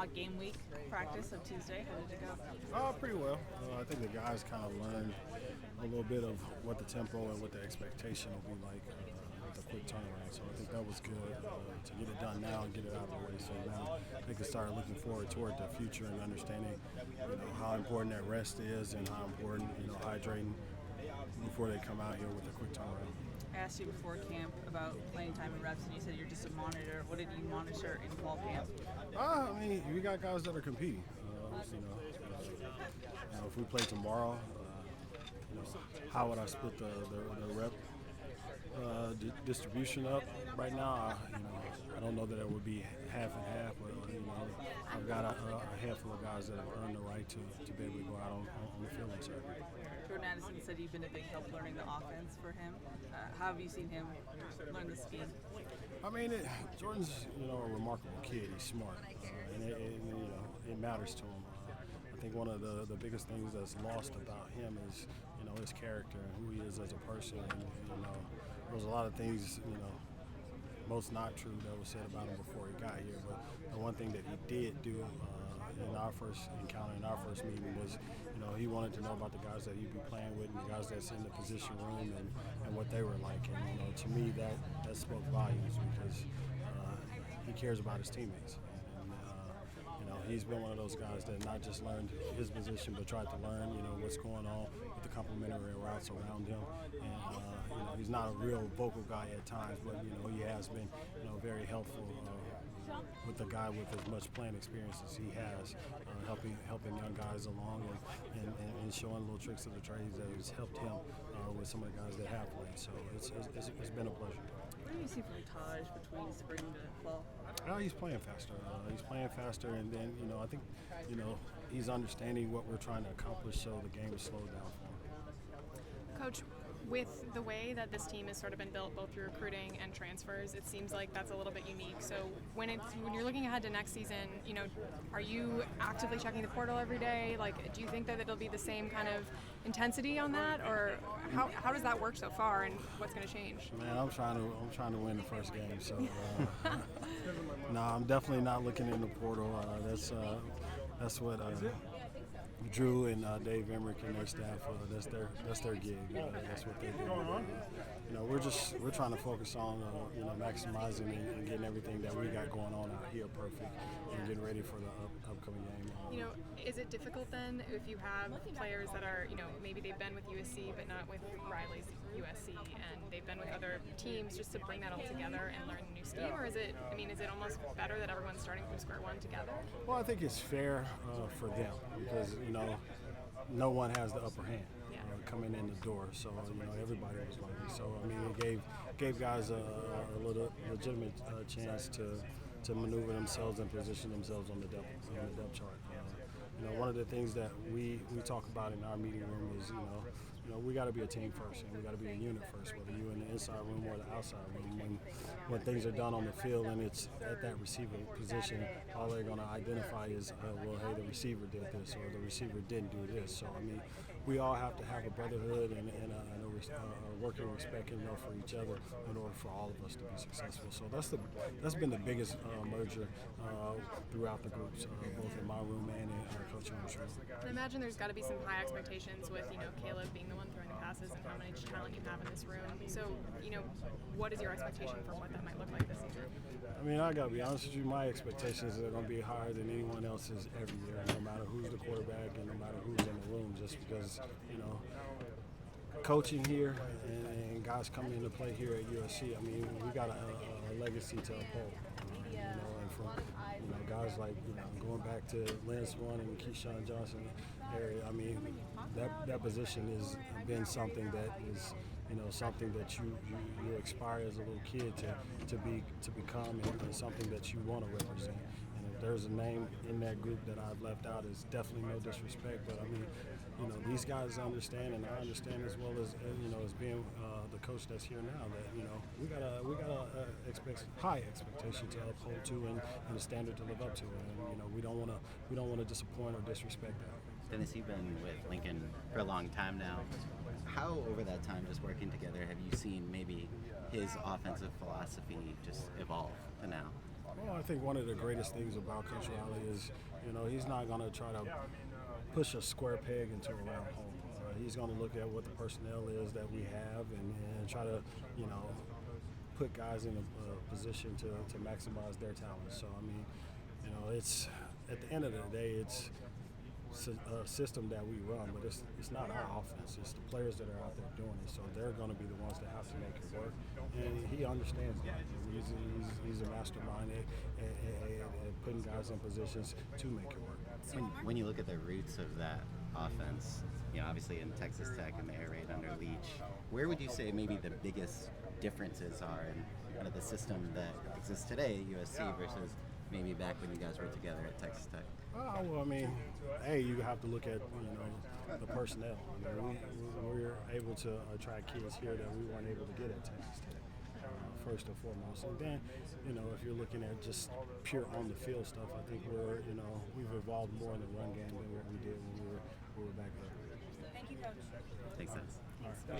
mock game week practice of Tuesday. How did it go? Pretty well. I think the guys kind of learned a little bit of what the tempo and what the expectation will be like with a quick turnaround. So I think that was good to get it done now and get it out of the way. So now they can start looking forward toward the future and understanding, how important that rest is and how important, hydrating before they come out here with a quick turnaround. I asked you before camp about playing time and reps, and you said you're just a monitor. What did you monitor in fall camp? We got guys that are competing. If we play tomorrow, how would I split the rep distribution up right now? I don't know that it would be half and half, but I've got a handful of guys that have earned the right to be able to go out on the field and serve. Jordan Addison said you've been a big help learning the offense for him. How have you seen him learn the scheme? Jordan's a remarkable kid. He's smart, and it matters to him. I think one of the biggest things that's lost about him is his character and who he is as a person. And there's a lot of things most not true that was said about him before he got here. But the one thing that he did do in our first encounter, in our first meeting, was he wanted to know about the guys that he'd be playing with and the guys that's in the position room and what they were like. And to me that spoke volumes because he cares about his teammates. He's been one of those guys that not just learned his position, but tried to learn, what's going on with the complementary routes around him. And he's not a real vocal guy at times, but he has been, very helpful with the guy with as much playing experience as he has, helping young guys along and showing little tricks of the trades that has helped him with some of the guys that have played. So it's been a pleasure. What do you see from Taj between spring to fall? He's playing faster. And then I think he's understanding what we're trying to accomplish, so the game is slowed down for him. Coach, with the way that this team has sort of been built, both through recruiting and transfers, it seems like that's a little bit unique. So when you're looking ahead to next season, are you actively checking the portal every day? Like, do you think that it'll be the same kind of intensity on that, or how does that work so far, and what's going to change? Man, I'm trying to win the first game. So no, I'm definitely not looking in the portal. That's what Drew and Dave Emmerich and their staff, that's their gig. That's what they do. We're trying to focus on maximizing and getting everything that we got going on out here perfect and getting ready for the upcoming game. Is it difficult then if you have players that are maybe they've been with USC but not with Riley's USC, and they've been with other teams, just to bring that all together and learn the new scheme, or is it almost better that everyone's starting from square one together? Well, I think it's fair for them because no one has the upper hand coming in the door, so everybody was learning. So it gave guys a little legitimate chance to maneuver themselves and position themselves on the depth chart. One of the things that we talk about in our meeting room is we got to be a team first, and we got to be a unit first, whether you're in the inside room or the outside room. When things are done on the field and it's at that receiver position, all they're going to identify is, hey, the receiver did this or the receiver didn't do this. So, we all have to have a brotherhood and a working respect and love for each other in order for all of us to be successful. So that's been the biggest merger throughout the groups, both in my room and in our coaching room. I imagine there's got to be some high expectations with Caleb being the one throwing the passes and how much talent you have in this room. So what is your expectation for what that might look like this season? I got to be honest with you, my expectations are going to be higher than anyone else's every year, no matter who's the quarterback and no matter who's in the room, just because, coaching here and guys coming into play here at USC, we got a legacy to uphold. And from guys like going back to Lynn Swan and Keyshawn Johnson area, that position has been something that is something that you aspire as a little kid to become and something that you want to represent. And if there's a name in that group that I've left out, it's definitely no disrespect, but these guys understand, and I understand as well as being the coach that's here now, that we got a high expectation to uphold to and a standard to live up to, and we don't want to disappoint or disrespect that. Dennis, you've been with Lincoln for a long time now. How, over that time, just working together, have you seen maybe his offensive philosophy just evolve to now? Well, I think one of the greatest things about Coach Riley is, he's not going to try to push a square peg into a round hole. He's going to look at what the personnel is that we have and try to, put guys in a position to maximize their talents. So, I mean, it's at the end of the day, it's a system that we run, but it's not our offense. It's the players that are out there doing it. So they're going to be the ones that have to make it work. And he understands that. He's a mastermind at putting guys in positions to make it work. When you look at the roots of that offense, obviously in Texas Tech and the air raid under Leach, where would you say maybe the biggest differences are in kind of the system that exists today at USC versus maybe back when you guys were together at Texas Tech? Well, I mean, you have to look at the personnel. We're able to attract kids here that we weren't able to get at Texas Tech, first and foremost. And then, if you're looking at just pure on the field stuff, I think we've evolved more in the run game than what we did when we were back there. Thank you, Coach. Makes sense. All right.